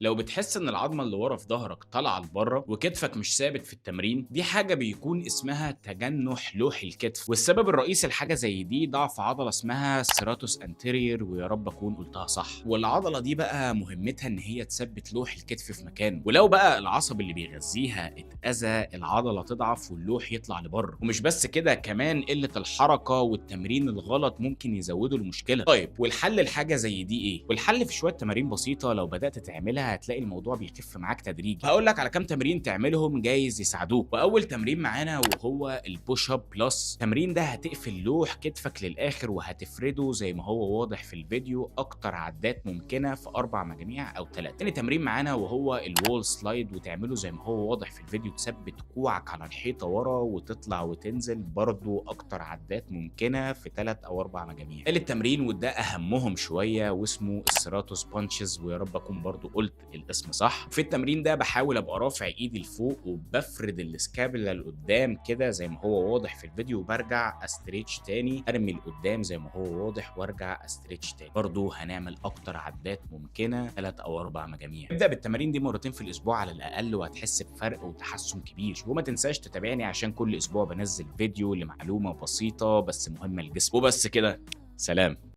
لو بتحس ان العظمه اللي ورا في ظهرك طالعه لبره وكتفك مش ثابت في التمرين، دي حاجه بيكون اسمها تجنح لوحي الكتف، والسبب الرئيسي لحاجه زي دي ضعف عضله اسمها السيراتوس انتيريور، ويا رب اكون قلتها صح. والعضله دي بقى مهمتها ان هي تثبت لوح الكتف في مكانه، ولو بقى العصب اللي بيغذيها اتاذى العضله تضعف واللوح يطلع لبره. ومش بس كده، كمان قله الحركه والتمرين الغلط ممكن يزودوا المشكله. طيب والحل لحاجه زي دي ايه؟ والحل في شويه تمارين بسيطه لو بدات تعملها هتلاقي الموضوع بيخف معاك تدريجي. هقول لك على كام تمرين تعملهم جايز يساعدوك. واول تمرين معانا وهو البوش اب بلس. التمرين ده هتقفل لوح كتفك للاخر وهتفرده زي ما هو واضح في الفيديو اكتر عدات ممكنه في 4 مجاميع او 3. تاني تمرين معانا وهو الوول سلايد، وتعمله زي ما هو واضح في الفيديو، تثبت كوعك على الحيطه ورا وتطلع وتنزل برضو اكتر عدات ممكنه في 3 او 4 مجاميع. تالت تمرين وده اهمهم شويه واسمه السيراتوس بانشز، ويا رب اكون برضو قلت الاسم صح. في التمرين ده بحاول ابقى رافع ايدي لفوق وبفرد السكابولا لقدام كده زي ما هو واضح في الفيديو، وبرجع استريتش تاني، ارمي لقدام زي ما هو واضح وارجع استريتش تاني. برضو هنعمل اكتر عدات ممكنه 3 او 4 مجاميع. ابدا بالتمارين دي مرتين في الاسبوع على الاقل وهتحس بفرق وتحسن كبير. وما تنساش تتابعني عشان كل اسبوع بنزل فيديو لمعلومه بسيطه بس مهمه للجسم. وبس كده، سلام.